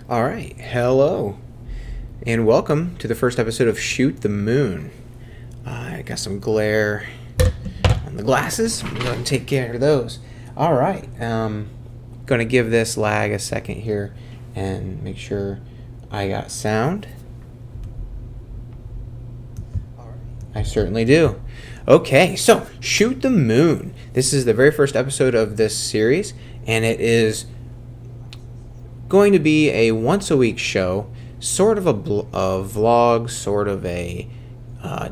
All right, hello, and welcome to the first episode of Shoot the Moon. I got some glare on the glasses. I'm going to take care of those. All right, going to give this lag a second here and make sure I got sound. I certainly do. Okay, so Shoot the Moon. This is the very first episode of this series, and it is going to be a once-a-week show, sort of a vlog, sort of a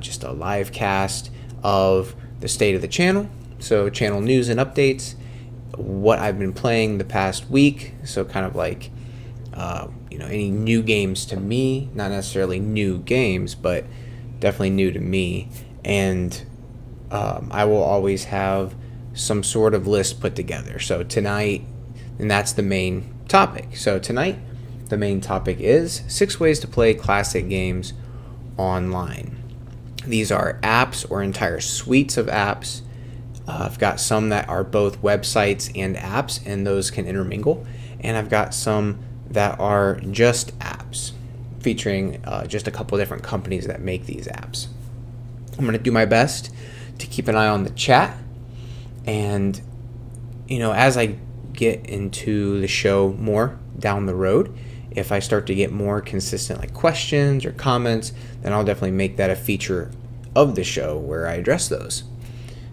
just a live cast of the state of the channel. So channel news and updates, what I've been playing the past week. So kind of like any new games to me, not necessarily new games, but definitely new to me. And I will always have some sort of list put together. So tonight, and that's the main topic. So tonight, the main topic is 6 ways to play classic games online. These are apps or entire suites of apps. I've got some that are both websites and apps, and those can intermingle. And I've got some that are just apps, featuring just a couple different companies that make these apps. I'm going to do my best to keep an eye on the chat. And, as I get into the show more down the road, if I start to get more consistent like questions or comments, then I'll definitely make that a feature of the show where I address those.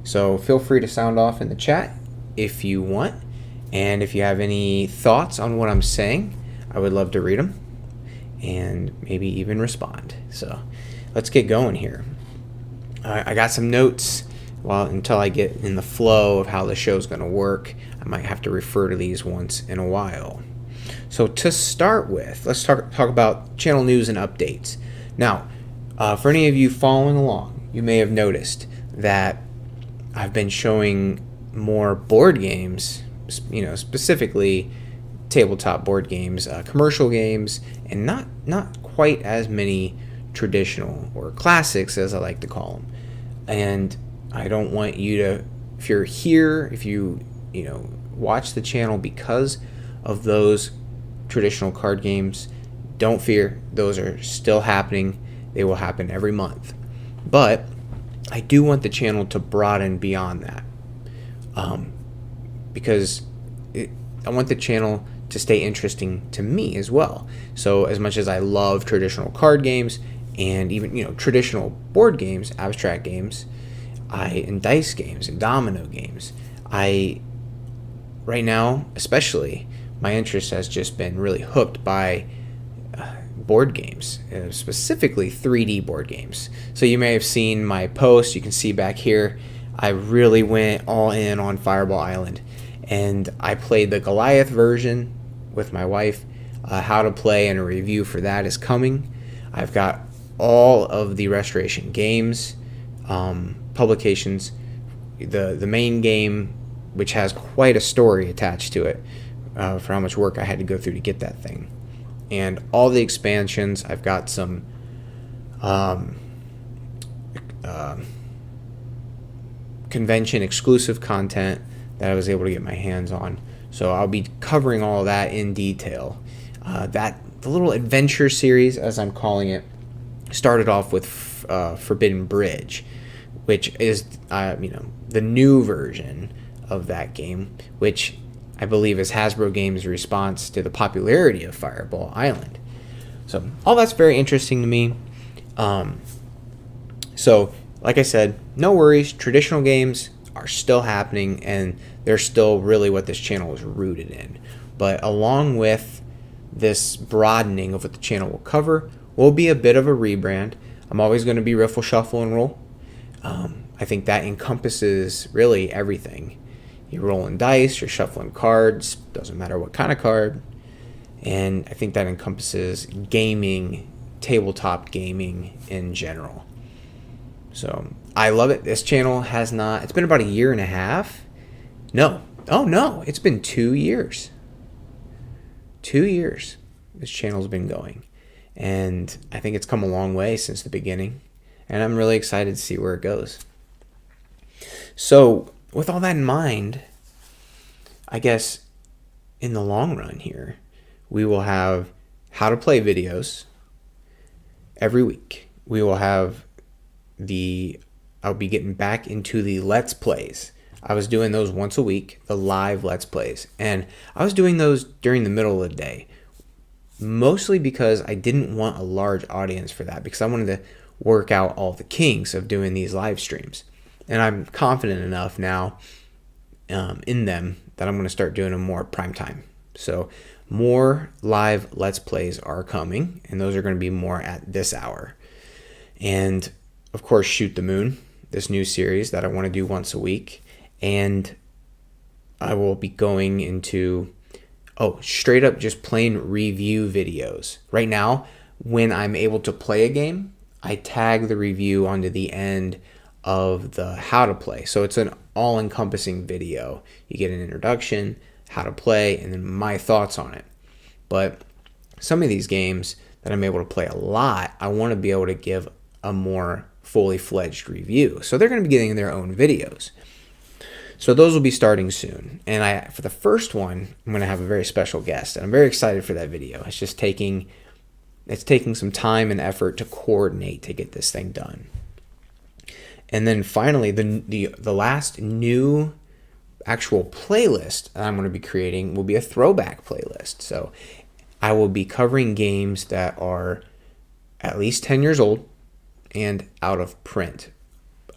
So feel free to sound off in the chat if you want. And if you have any thoughts on what I'm saying, I would love to read them and maybe even respond. So let's get going here. I got some notes. Well, until I get in the flow of how the show's going to work, I might have to refer to these once in a while. So to start with, let's talk about channel news and updates. Now, for any of you following along, you may have noticed that I've been showing more board games, specifically tabletop board games, commercial games, and not quite as many traditional or classics, as I like to call them. And I don't want you to, if you're here, if you watch the channel because of those traditional card games, don't fear, those are still happening. They will happen every month. But I do want the channel to broaden beyond that, because I want the channel to stay interesting to me as well. So as much as I love traditional card games and even traditional board games, abstract games, and dice games and domino games, right now especially, my interest has just been really hooked by board games, specifically 3D board games. So you may have seen my post. You can see back here, I really went all in on Fireball Island, and I played the Goliath version with my wife. How to play and a review for that is coming. I've got all of the Restoration Games publications, the main game, which has quite a story attached to it, for how much work I had to go through to get that thing, and all the expansions. I've got some convention exclusive content that I was able to get my hands on, so I'll be covering all of that in detail. The little adventure series, as I'm calling it, started off with Forbidden Bridge, which is the new version of that game, which I believe is Hasbro Games' response to the popularity of Fireball Island. So all that's very interesting to me. So like I said, no worries, traditional games are still happening, and they're still really what this channel is rooted in. But along with this broadening of what the channel will cover will be a bit of a rebrand. I'm always going to be Riffle, Shuffle, and Roll. I think that encompasses really everything. You're rolling dice, you're shuffling cards, doesn't matter what kind of card. And I think that encompasses gaming, tabletop gaming in general. So I love it. This channel it's been about a year and a half. No, it's been 2 years. 2 years this channel's been going. And I think it's come a long way since the beginning. And I'm really excited to see where it goes. So with all that in mind, I guess in the long run here, we will have how to play videos every week. We will have I'll be getting back into the Let's Plays. I was doing those once a week, the live Let's Plays. And I was doing those during the middle of the day, mostly because I didn't want a large audience for that, because I wanted to work out all the kinks of doing these live streams. And I'm confident enough now in them that I'm going to start doing them more prime time. So more live Let's Plays are coming, and those are going to be more at this hour. And of course, Shoot the Moon, this new series that I want to do once a week. And I will be going into, straight up just plain review videos. Right now, when I'm able to play a game, I tag the review onto the end of the how to play. So it's an all-encompassing video. You get an introduction, how to play, and then my thoughts on it. But some of these games that I'm able to play a lot, I want to be able to give a more fully fledged review. So they're going to be getting their own videos. So those will be starting soon. And for the first one, I'm going to have a very special guest. And I'm very excited for that video. It's just taking some time and effort to coordinate to get this thing done. And then finally, the last new actual playlist that I'm going to be creating will be a throwback playlist. So I will be covering games that are at least 10 years old and out of print.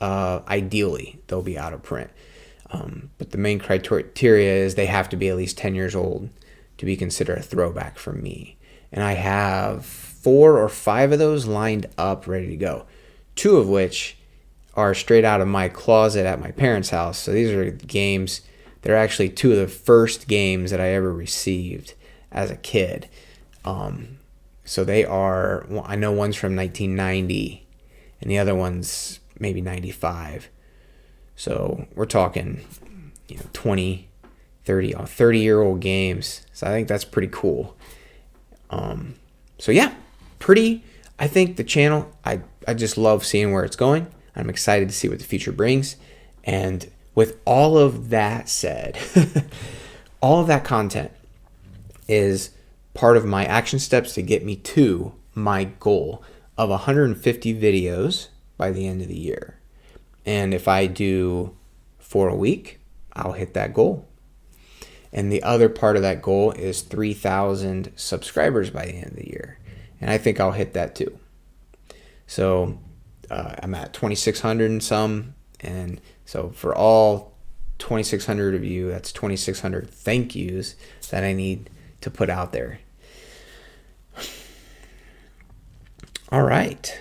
Ideally, they'll be out of print. But the main criteria is they have to be at least 10 years old to be considered a throwback for me. And I have 4 or 5 of those lined up, ready to go. 2 of which are straight out of my closet at my parents' house. So these are games, they're actually 2 of the first games that I ever received as a kid. So they are, I know one's from 1990 and the other one's maybe 95. So we're talking, 20, 30-year-old games. So I think that's pretty cool. So yeah, I think the channel, I just love seeing where it's going. I'm excited to see what the future brings. And with all of that said, all of that content is part of my action steps to get me to my goal of 150 videos by the end of the year. And if I do 4 a week, I'll hit that goal. And the other part of that goal is 3,000 subscribers by the end of the year. And I think I'll hit that too. So I'm at 2,600 and some. And so for all 2,600 of you, that's 2,600 thank yous that I need to put out there. All right.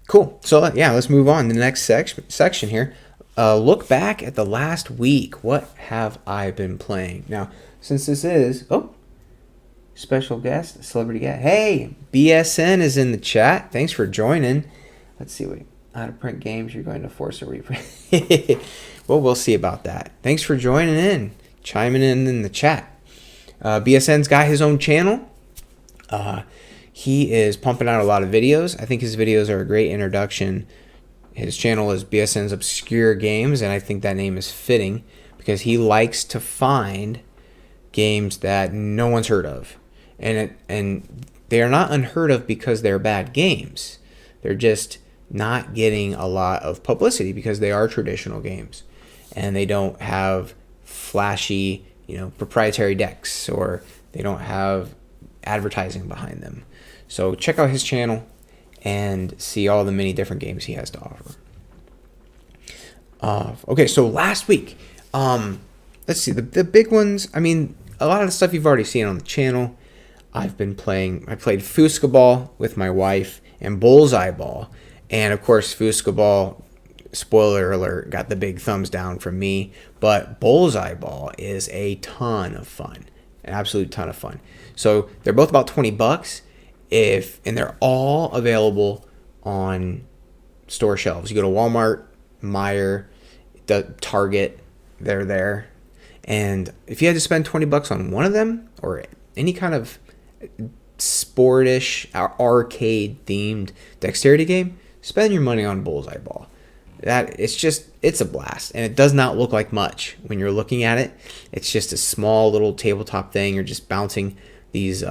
Cool. So yeah, let's move on to the next section here. Look back at the last week. What have I been playing? Now, since this is special guest, celebrity guest. Hey, BSN is in the chat. Thanks for joining. Let's see what out of print games you're going to force a reprint. Well, we'll see about that. Thanks for joining in, chiming in the chat. BSN's got his own channel. He is pumping out a lot of videos. I think his videos are a great introduction. His channel is BSN's Obscure Games, and I think that name is fitting because he likes to find games that no one's heard of. And they are not unheard of because they're bad games. They're just not getting a lot of publicity because they are traditional games. And they don't have flashy, proprietary decks, or they don't have advertising behind them. So check out his channel and see all the many different games he has to offer. Okay, so last week, let's see, the big ones, a lot of the stuff you've already seen on the channel. I played Fooscaball with my wife and Bullseye Ball. And of course, Fooscaball, spoiler alert, got the big thumbs down from me. But Bullseye Ball is a ton of fun, an absolute ton of fun. So they're both about $20. And they're all available on store shelves. You go to Walmart, Meijer, Target, they're there. And if you had to spend $20 on one of them, or any kind of sportish, arcade themed dexterity game, spend your money on Bullseye Ball. It's a blast, and it does not look like much when you're looking at it. It's just a small little tabletop thing. You're just bouncing these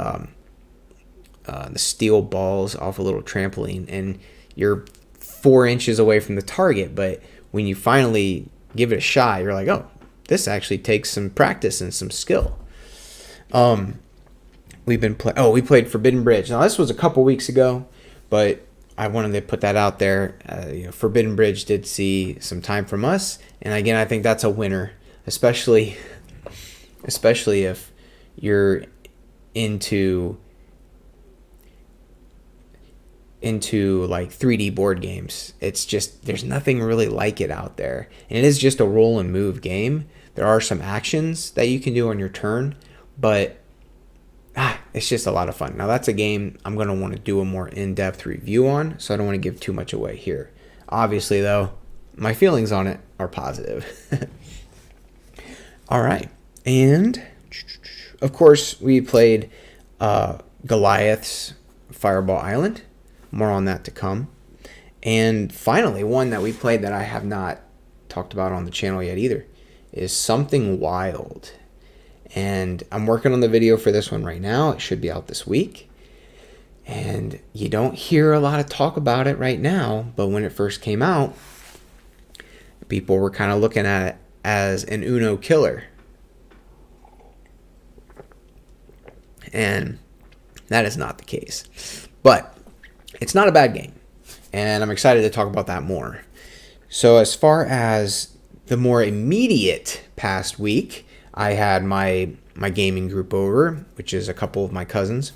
the steel balls off a little trampoline, and you're 4 inches away from the target. But when you finally give it a shot, you're like, oh, this actually takes some practice and some skill. We played Forbidden Bridge. Now, this was a couple weeks ago, but I wanted to put that out there. Forbidden Bridge did see some time from us, and again, I think that's a winner, especially if you're into like 3D board games. It's just, there's nothing really like it out there, and it is just a roll and move game. There are some actions that you can do on your turn, but it's just a lot of fun. Now, that's a game I'm going to want to do a more in-depth review on, so I don't want to give too much away here. Obviously, though, my feelings on it are positive. All right. And, of course, we played Goliath's Fireball Island. More on that to come. And finally, one that we played that I have not talked about on the channel yet either is Something Wild. And I'm working on the video for this one right now. It should be out this week. And you don't hear a lot of talk about it right now, but when it first came out, people were kind of looking at it as an Uno killer. And that is not the case. But it's not a bad game, and I'm excited to talk about that more. So as far as the more immediate past week, I had my gaming group over, which is a couple of my cousins,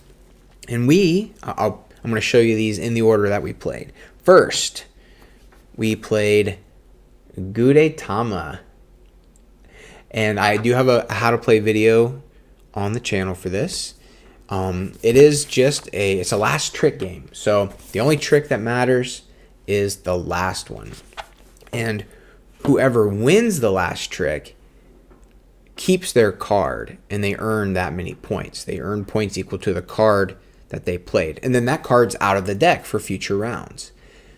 and I'm going to show you these in the order that we played. First, we played Gudetama, and I do have a how to play video on the channel for this. It is just it's a last trick game. So the only trick that matters is the last one. And whoever wins the last trick keeps their card, and they earn that many points. They earn points equal to the card that they played. And then that card's out of the deck for future rounds.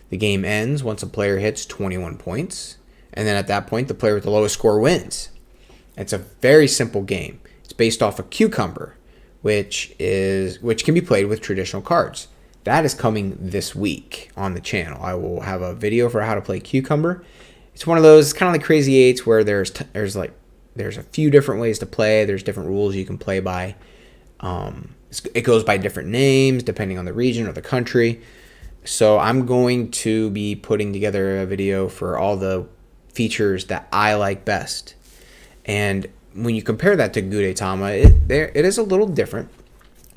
The game ends once a player hits 21 points. And then at that point, the player with the lowest score wins. It's a very simple game. It's based off a cucumber, which can be played with traditional cards. That is coming this week on the channel. I will have a video for how to play cucumber. It's one of those kind of like Crazy Eights where there's a few different ways to play. There's different rules you can play by. It goes by different names depending on the region or the country. So I'm going to be putting together a video for all the features that I like best. And when you compare that to Gudetama, it is a little different.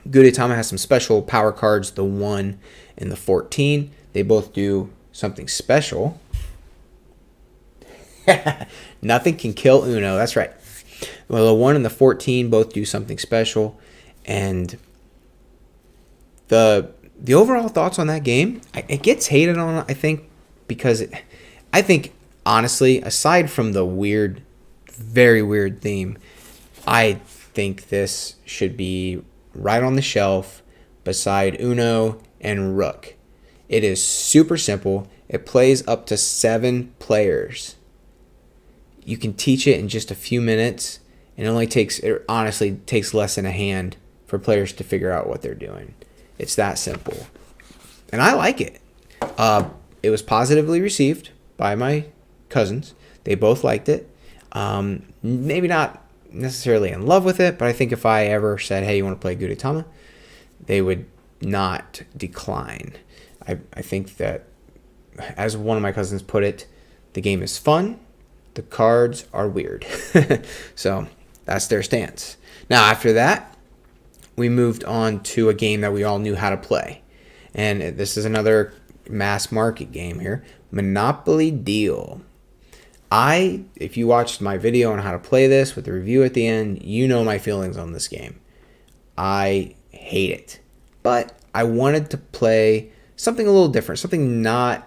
Gudetama has some special power cards, the 1 and the 14. They both do something special. Nothing can kill Uno. That's right. Well, the 1 and the 14 both do something special. And the overall thoughts on that game, it gets hated on, I think, because I think, honestly, aside from the very weird theme, I think this should be right on the shelf beside Uno and Rook. It is super simple. It plays up to 7 players. You can teach it in just a few minutes, and it honestly takes less than a hand for players to figure out what they're doing. It's that simple. And I like it. It was positively received by my cousins. They both liked it. Maybe not necessarily in love with it, but I think if I ever said, hey, you want to play Gudetama, they would not decline. I think that, as one of my cousins put it, the game is fun, the cards are weird. So that's their stance. Now, after that, we moved on to a game that we all knew how to play. And this is another mass market game here, Monopoly Deal. If you watched my video on how to play this with the review at the end, you know my feelings on this game. I hate it. But I wanted to play something a little different, something not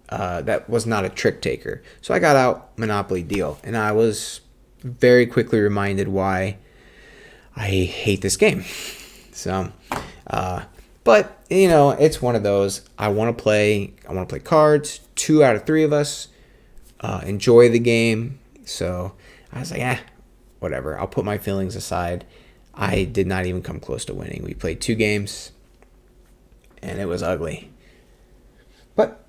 that was not a trick taker. So I got out Monopoly Deal, and I was very quickly reminded why I hate this game. So, but it's one of those. I want to play cards. 2 out of 3 of us enjoy the game. So I was like, whatever. I'll put my feelings aside. I did not even come close to winning. We played 2 games. and it was ugly. But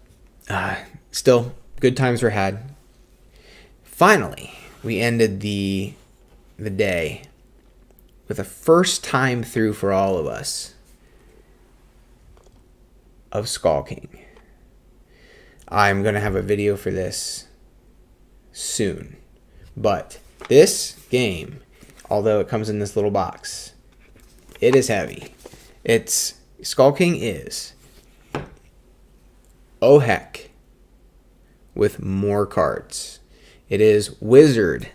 still, good times were had. Finally, we ended the day with a first time through for all of us of Skull King. I'm going to have a video for this soon. But this game, although it comes in this little box, it is heavy. Skull King is, oh heck, with more cards. It is Wizard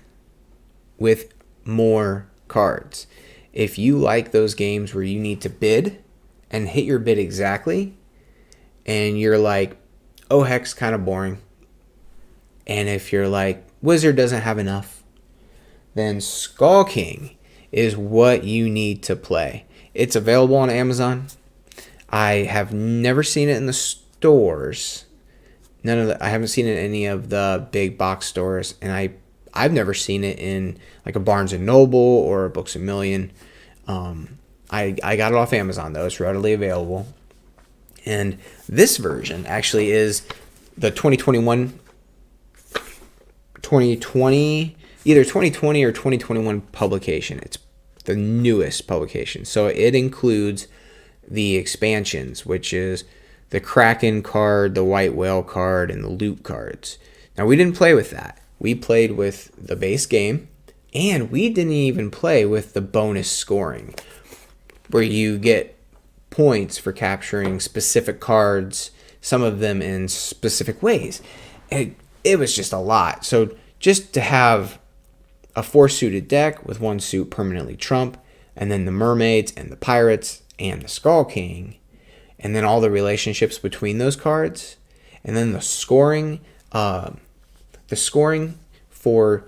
with more cards. If you like those games where you need to bid and hit your bid exactly, and you're like, oh heck's kind of boring, and if you're like, Wizard doesn't have enough, then Skull King is what you need to play. It's available on Amazon. I have never seen it in the stores. I haven't seen it in any of the big box stores, and I've never seen it in like a Barnes and Noble or a Books A Million. I got it off Amazon though. It's readily available. And this version actually is the 2020, either 2020 or 2021 publication. It's the newest publication. So it includes the expansions, which is the Kraken card, the White Whale card, and the Loot cards. Now, we didn't play with that. We played with the base game, and we didn't even play with the bonus scoring, where you get points for capturing specific cards, some of them in specific ways. And it was just a lot. So just to have a 4-suited deck with 1 suit permanently trump, and then the mermaids and the pirates and the Skull King, and then all the relationships between those cards, and then the scoring for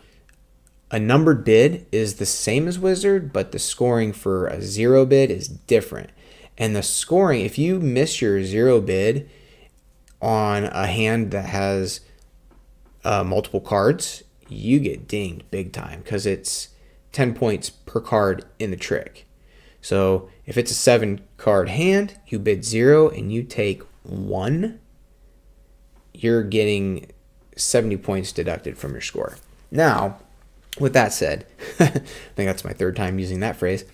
a numbered bid is the same as Wizard, but the scoring for a 0 bid is different. And the scoring, if you miss your 0 bid on a hand that has multiple cards, you get dinged big time because it's 10 points per card in the trick. So if it's a 7-card hand, you bid 0 and you take 1, you're getting 70 points deducted from your score. Now, with that said, I think that's my 3rd time using that phrase.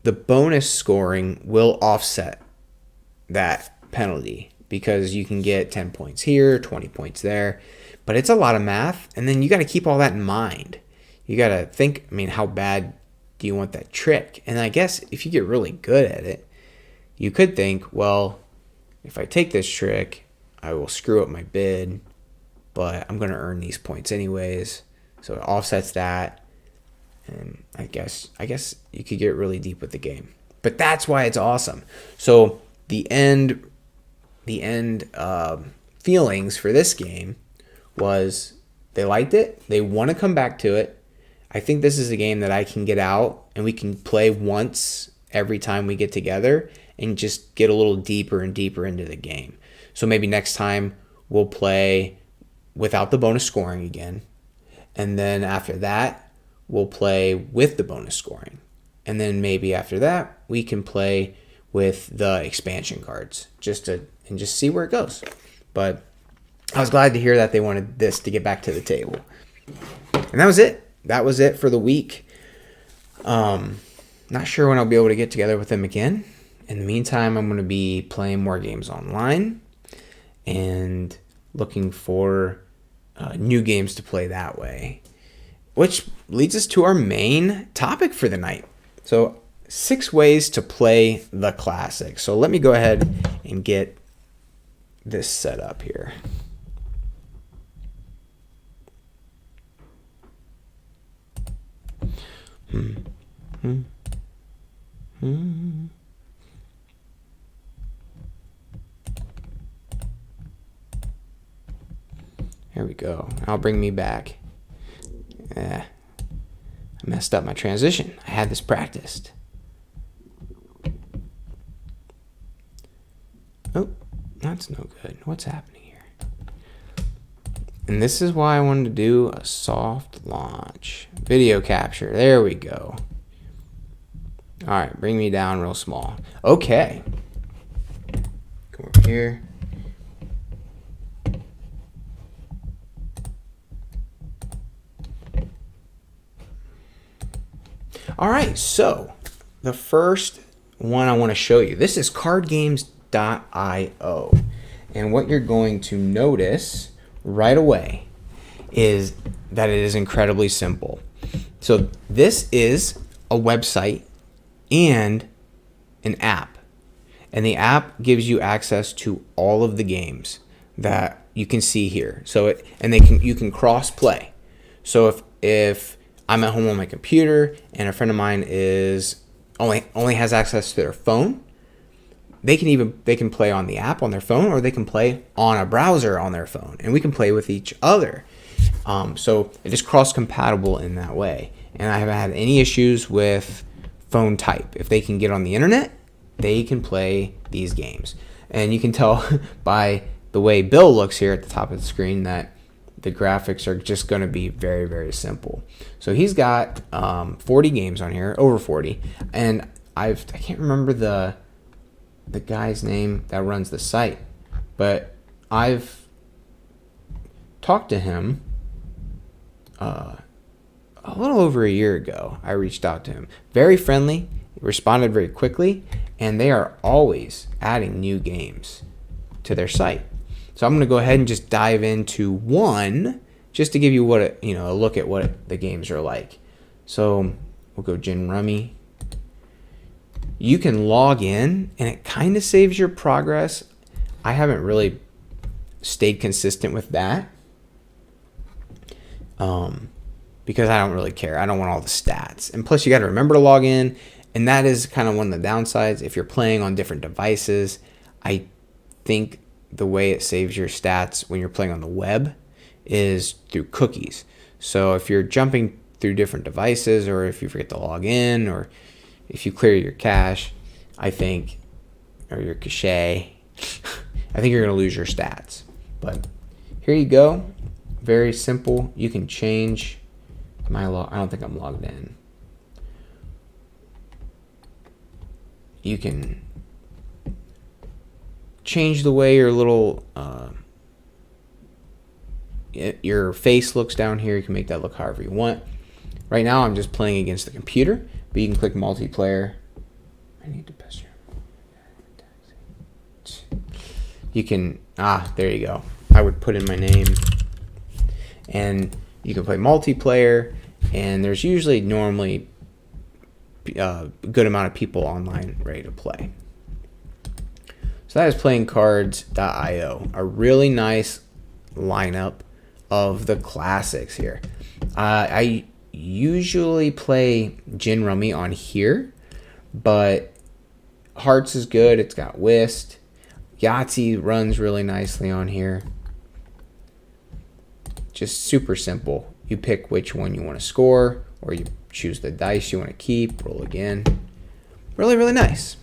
The bonus scoring will offset that penalty because you can get 10 points here, 20 points there. But it's a lot of math, and then you got to keep all that in mind. You got to think, how bad do you want that trick? And I guess if you get really good at it, you could think, well, if I take this trick, I will screw up my bid, but I'm going to earn these points anyways. So it offsets that. And I guess you could get really deep with the game. But that's why it's awesome. So the end feelings for this game was they liked it. They want to come back to it. I think this is a game that I can get out and we can play once every time we get together and just get a little deeper and deeper into the game. So maybe next time we'll play without the bonus scoring again. And then after that, we'll play with the bonus scoring. And then maybe after that, we can play with the expansion cards just see where it goes. But I was glad to hear that they wanted this to get back to the table. And that was it. That was it for the week. Not sure when I'll be able to get together with them again. In the meantime, I'm going to be playing more games online and looking for new games to play that way. Which leads us to our main topic for the night. So 6 ways to play the classic. So let me go ahead and get this set up here. Here we go. I'll bring me back. I messed up my transition. I had this practiced. Oh, that's no good. What's happening here? And this is why I wanted to do a soft launch. Video capture. There we go. All right, bring me down real small. Okay. Come over here. All right, so the first one I want to show you, this is cardgames.io. And what you're going to notice right away is that it is incredibly simple. So this is a website and an app. And the app gives you access to all of the games that you can see here. So you can cross play. So if I'm at home on my computer and a friend of mine is only has access to their phone, they can play on the app on their phone, or they can play on a browser on their phone, and we can play with each other. So it is cross compatible in that way. And I haven't had any issues with phone type. If they can get on the internet, they can play these games. And you can tell by the way Bill looks here at the top of the screen that the graphics are just going to be very, very simple. So he's got 40 games on here, over 40, and I can't remember the guy's name that runs the site, but I've talked to him a little over a year ago. I reached out to him. Very friendly, responded very quickly, and they are always adding new games to their site. So I'm going to go ahead and just dive into one just to give you a look at what the games are like. So we'll go Gin Rummy. You can log in and it kind of saves your progress. I haven't really stayed consistent with that because I don't really care. I don't want all the stats. And plus you got to remember to log in. And that is kind of one of the downsides. If you're playing on different devices, I think the way it saves your stats when you're playing on the web is through cookies. So if you're jumping through different devices, or if you forget to log in, or if you clear your cache, or your cache, I think you're going to lose your stats. But here you go. Very simple. You can change my log. I don't think I'm logged in. You can change the way your little your face looks down here. You can make that look however you want. Right now I'm just playing against the computer, but you can click multiplayer. I need to pass your. You can there you go. I would put in my name, and you can play multiplayer, and there's usually normally a good amount of people online ready to play. So that is playingcards.io, a really nice lineup of the classics here. I usually play Gin Rummy on here, but Hearts is good. It's got Whist. Yahtzee runs really nicely on here. Just super simple. You pick which one you want to score, or you choose the dice you want to keep, roll again. Really, really nice.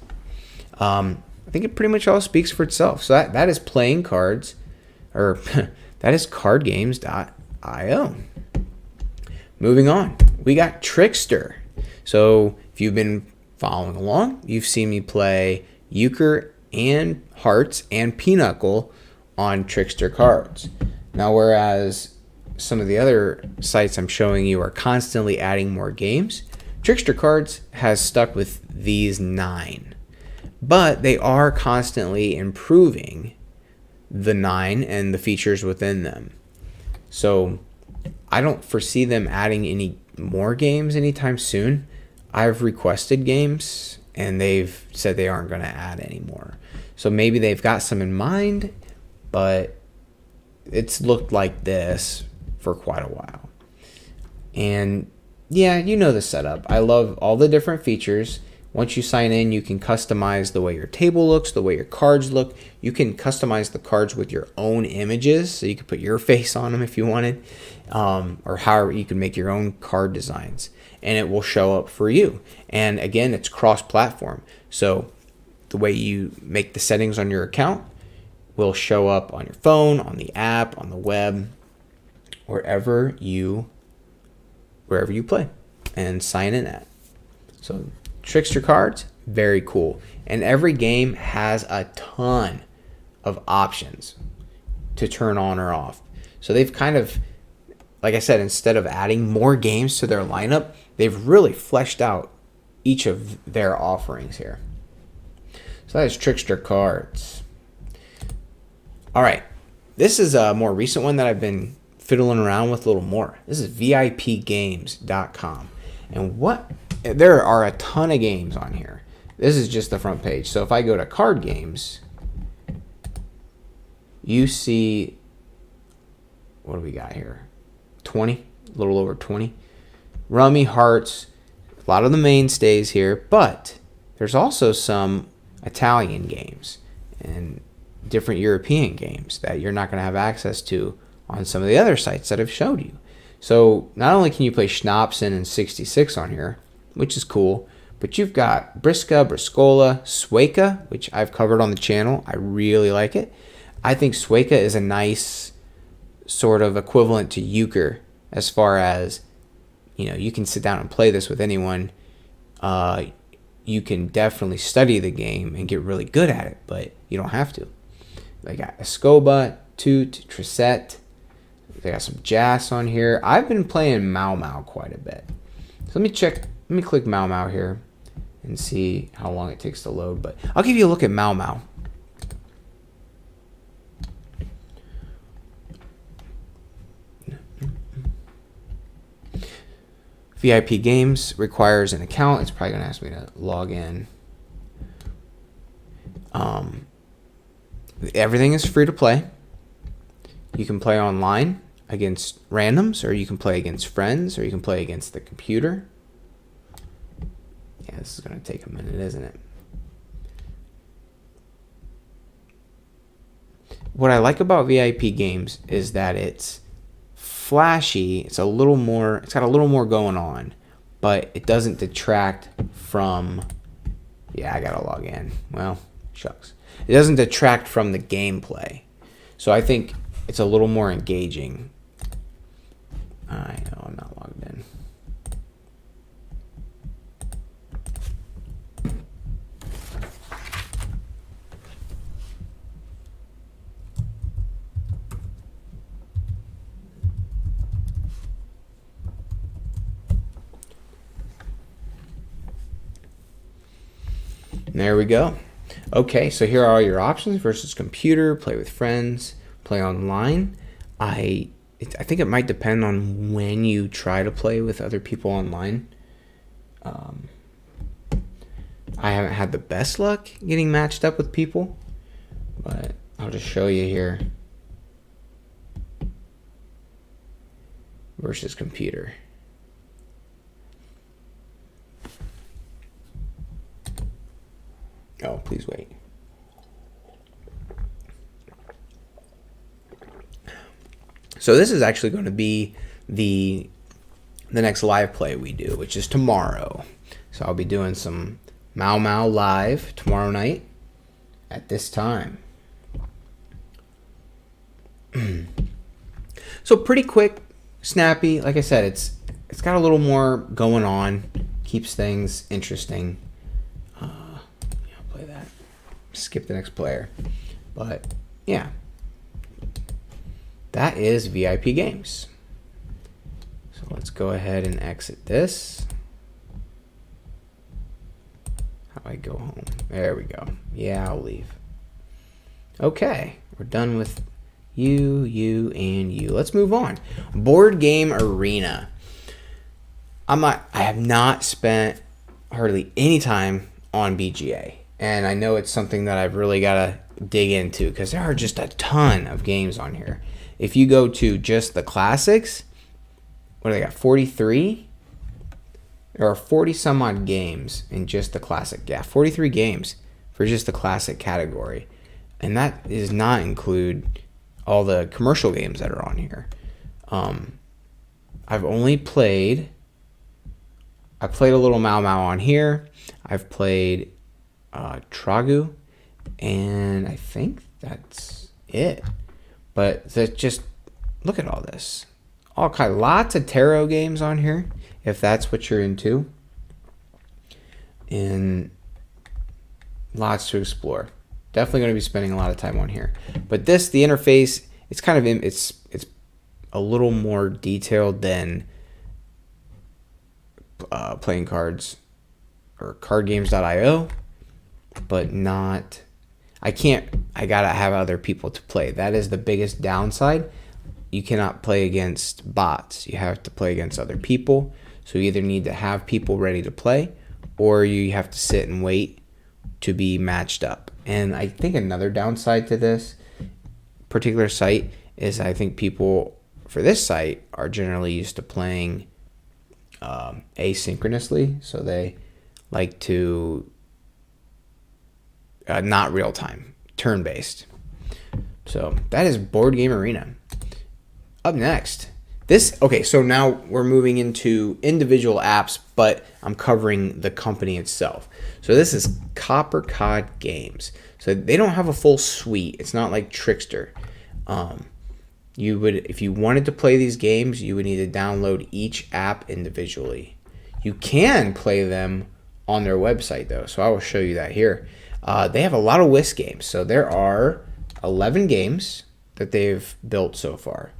I think it pretty much all speaks for itself. So that is playing cards, or that is cardgames.io. Moving on, we got Trickster. So if you've been following along, you've seen me play Euchre and Hearts and Pinochle on Trickster cards. Now, whereas some of the other sites I'm showing you are constantly adding more games, Trickster cards has stuck with these 9. But they are constantly improving the 9 and the features within them. So I don't foresee them adding any more games anytime soon. I've requested games and they've said they aren't going to add any more. So maybe they've got some in mind, but it's looked like this for quite a while. And yeah, you know the setup. I love all the different features. Once you sign in, you can customize the way your table looks, the way your cards look. You can customize the cards with your own images, so you can put your face on them if you wanted, or however you can make your own card designs, and it will show up for you. And again, it's cross-platform, so the way you make the settings on your account will show up on your phone, on the app, on the web, wherever you play and sign in at. So Trickster cards, very cool. And every game has a ton of options to turn on or off. So they've kind of, like I said, instead of adding more games to their lineup, they've really fleshed out each of their offerings here. So that is Trickster cards. All right. This is a more recent one that I've been fiddling around with a little more. This is VIPgames.com. And there are a ton of games on here. This is just the front page. So if I go to card games, you see, what do we got here? 20, a little over 20. Rummy, Hearts, a lot of the mainstays here, but there's also some Italian games and different European games that you're not going to have access to on some of the other sites that I've showed you. So not only can you play Schnapsen and 66 on here, which is cool, but you've got Brisca, Briscola, Sueca, which I've covered on the channel. I really like it. I think Sueca is a nice sort of equivalent to euchre as far as, you can sit down and play this with anyone. You can definitely study the game and get really good at it, but you don't have to. They got Escoba, Toot, Trisette. They got some Jazz on here. I've been playing Mau Mau quite a bit. So let me click Mau Mau here and see how long it takes to load. But I'll give you a look at Mau Mau. VIP Games requires an account. It's probably going to ask me to log in. Everything is free to play. You can play online against randoms, or you can play against friends, or you can play against the computer. Yeah, this is going to take a minute, isn't it? What I like about VIP Games is that it's flashy. It's got a little more going on, but it doesn't detract from, I gotta log in. Well, shucks. It doesn't detract from the gameplay. So I think it's a little more engaging. I know I'm not logged in. There we go. Okay, so here are your options versus computer, play with friends, play online. I think it might depend on when you try to play with other people online. I haven't had the best luck getting matched up with people, but I'll just show you here. Versus computer. Oh, please wait. So this is actually going to be the next live play we do, which is tomorrow. So I'll be doing some Mau Mau live tomorrow night at this time. So pretty quick, snappy. Like I said, it's got a little more going on, keeps things interesting. Play that. Skip the next player. But yeah, that is VIP Games. So let's go ahead and exit this. How do I go home? There we go. Yeah, I'll leave. Okay, we're done with you, and you. Let's move on. Board Game Arena. I have not spent hardly any time on BGA, and I know it's something that I've really got to dig into because there are just a ton of games on here. If you go to just the classics, what do they got? 43? There are 40 some odd games in just the classic. Yeah, 43 games for just the classic category. And that does not include all the commercial games that are on here. I've only played... I played a little Mau Mau on here. I've played Tragu. And I think that's it. But just look at all this. Lots of tarot games on here, if that's what you're into. and lots to explore. Definitely going to be spending a lot of time on here. But the interface, it's kind of it's a little more detailed than playing cards or cardgames.io, but not. I gotta have other people to play. That is the biggest downside. You cannot play against bots. You have to play against other people. So you either need to have people ready to play, or you have to sit and wait to be matched up. And I think another downside to this particular site is I think people for this site are generally used to playing asynchronously. So they like to not real time, turn based. So that is Board Game Arena. Up next, so now we're moving into individual apps, but I'm covering the company itself. So this is Copper Cod Games. So they don't have a full suite. It's not like Trickster. You would, if you wanted to play these games, you would need to download each app individually. You can play them on their website though, so I will show you that here. They have a lot of whist games. So there are 11 games that they've built so far.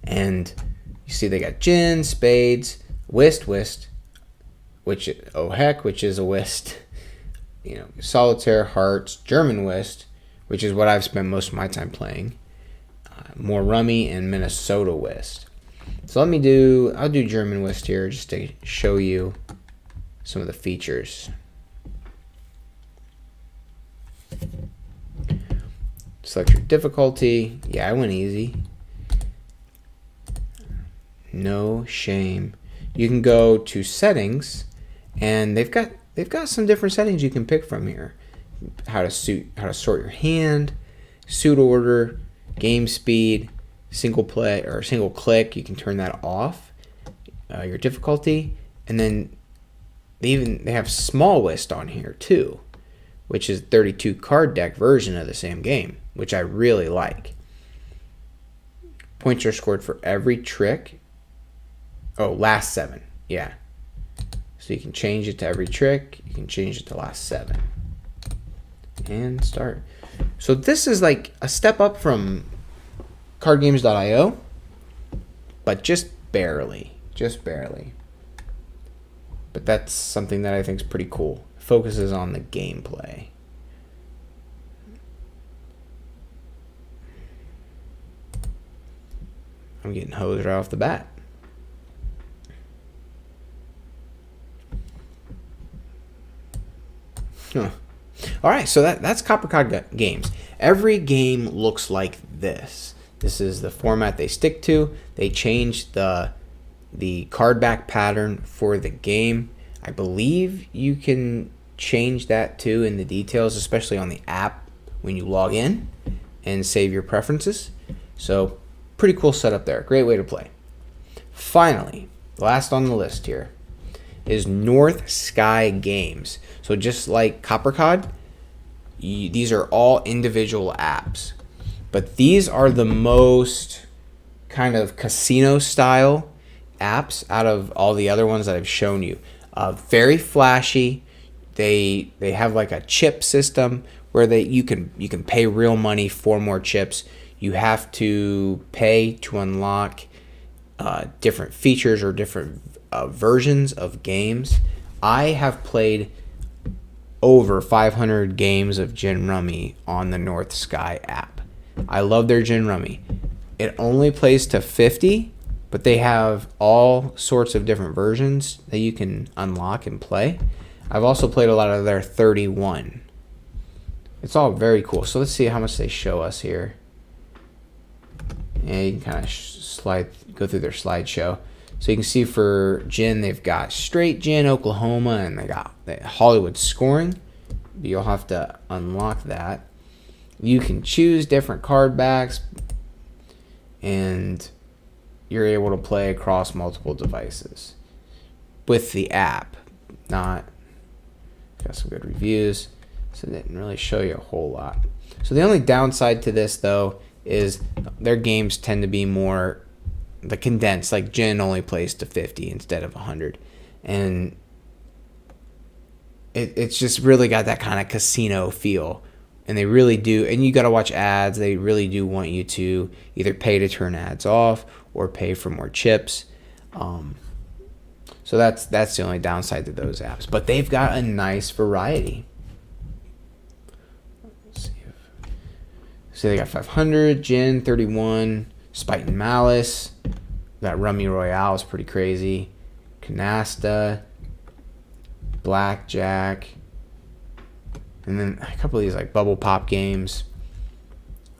And you see they got gin, spades, whist, which is a whist, solitaire, hearts, German whist, which is what I've spent most of my time playing, more rummy, and Minnesota whist. So I'll do German whist here just to show you some of the features. Select your difficulty. Yeah, I went easy. No shame. You can go to settings, and they've got some different settings you can pick from here. How to sort your hand, suit order, game speed, single play or single click. You can turn that off. Your difficulty, and then they have small whist on here too, which is 32 card deck version of the same game, which I really like. Points are scored for every trick. Oh, last 7. Yeah. So you can change it to every trick. You can change it to last 7. And start. So this is like a step up from cardgames.io, but just barely. Just barely. But that's something that I think is pretty cool. It focuses on the gameplay. I'm getting hosed right off the bat. Huh. All right, so that's Copper Cod Games. Every game looks like this. This is the format they stick to. They changed the card back pattern for the game. I believe you can change that too in the details, especially on the app when you log in and save your preferences. So pretty cool setup there. Great way to play. Finally, last on the list here is North Sky Games. So just like Copper Cod, these are all individual apps. But these are the most kind of casino style apps out of all the other ones that I've shown you. Very flashy. They have like a chip system where you can pay real money for more chips. You have to pay to unlock different features or different versions of games. I have played over 500 games of Gin Rummy on the North Sky app. I love their Gin Rummy. It only plays to 50, but they have all sorts of different versions that you can unlock and play. I've also played a lot of their 31. It's all very cool. So let's see how much they show us here. And you can kind of go through their slideshow. So you can see for Gin, they've got straight Gin, Oklahoma, and they got Hollywood scoring. You'll have to unlock that. You can choose different card backs, and you're able to play across multiple devices with the app. Got some good reviews, so it didn't really show you a whole lot. So the only downside to this, though, is their games tend to be more the condensed. Like Gin only plays to 50 instead of 100, and it's just really got that kind of casino feel. And they really do, and you got to watch ads. They really do want you to either pay to turn ads off or pay for more chips. So that's the only downside to those apps. But they've got a nice variety. Let's see. So they got 500, Gin, 31, Spite and Malice. That Rummy Royale is pretty crazy. Canasta, Blackjack. And then a couple of these like bubble pop games.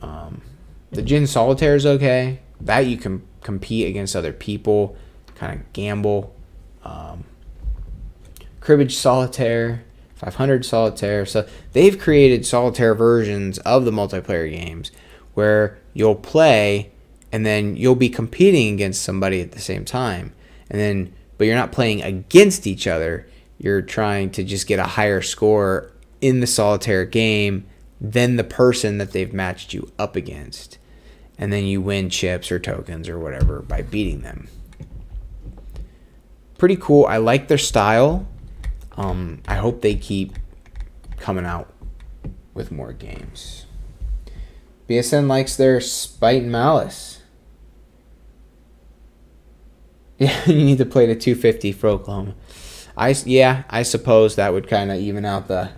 The Gin Solitaire is okay. That you can compete against other people, kind of gamble. Cribbage Solitaire, 500 Solitaire. So they've created solitaire versions of the multiplayer games where you'll play and then you'll be competing against somebody at the same time. But you're not playing against each other. You're trying to just get a higher score in the solitaire game than the person that they've matched you up against. And then you win chips or tokens or whatever by beating them. Pretty cool. I like their style. I hope they keep coming out with more games. BSN likes their Spite and Malice. Yeah, you need to play the 250 for Oklahoma. I suppose that would kind of even out the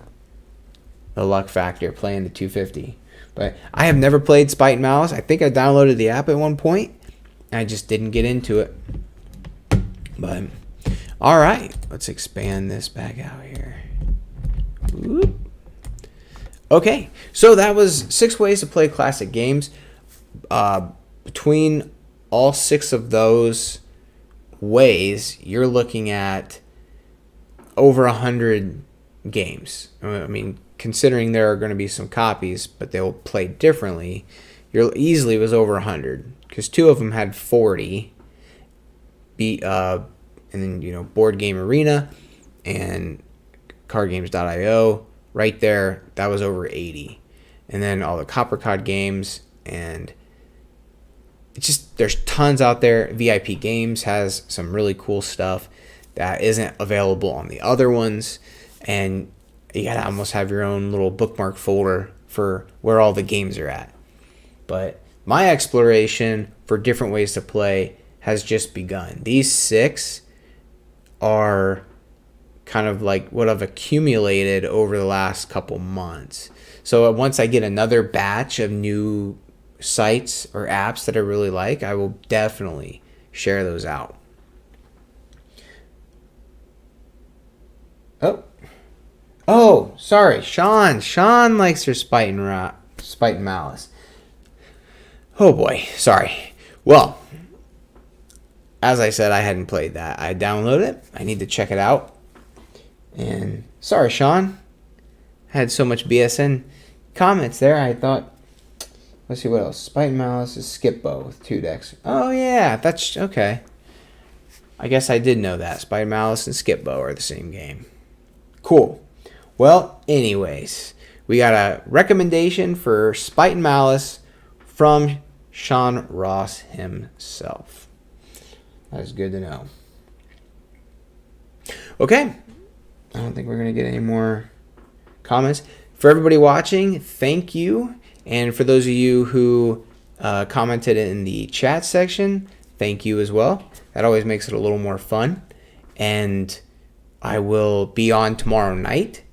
luck factor playing the 250. But I have never played Spite and Malice. I think I downloaded the app at one point. I just didn't get into it. But all right, let's expand this back out here. Whoop. Okay, so that was 6 ways to play classic games. Between all 6 of those ways, you're looking at over 100 games. I mean, considering there are going to be some copies, but they'll play differently, you're easily was over 100 because 2 of them had 40. And then, Board Game Arena and cardgames.io right there, that was over 80. And then all the Coppercod games, and it's just, there's tons out there. VIP Games has some really cool stuff that isn't available on the other ones, and you gotta almost have your own little bookmark folder for where all the games are at. But my exploration for different ways to play has just begun. These 6 are kind of like what I've accumulated over the last couple months. So once I get another batch of new sites or apps that I really like, I will definitely share those out. Oh, sorry, Sean. Sean likes her Spite and Malice. Oh boy, sorry. Well, as I said, I hadn't played that. I downloaded it. I need to check it out. And sorry, Sean. I had so much BSN comments there. I thought, let's see what else. Spite and Malice is Skip-Bo with 2 decks. Oh yeah, that's okay. I guess I did know that. Spite and Malice and Skip-Bo are the same game. Cool. Well, anyways, we got a recommendation for Spite and Malice from Sean Ross himself. That's good to know. Okay. I don't think we're going to get any more comments. For everybody watching, thank you. And for those of you who commented in the chat section, thank you as well. That always makes it a little more fun. And I will be on tomorrow night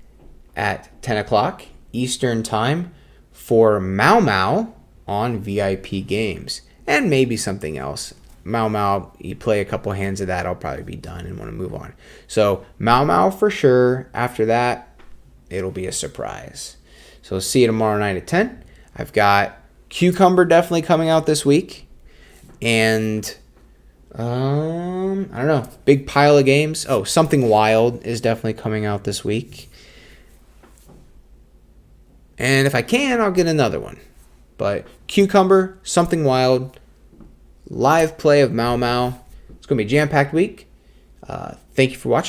at 10 o'clock Eastern Time for Mau Mau on VIP Games. And maybe something else. Mau Mau, you play a couple hands of that, I'll probably be done and want to move on. So Mau Mau for sure. After that, it'll be a surprise. So see you tomorrow night at 10. I've got Cucumber definitely coming out this week. And I don't know, big pile of games. Oh, Something Wild is definitely coming out this week. And if I can, I'll get another one. But Cucumber, Something Wild, live play of Mau Mau. It's going to be a jam-packed week. Thank you for watching.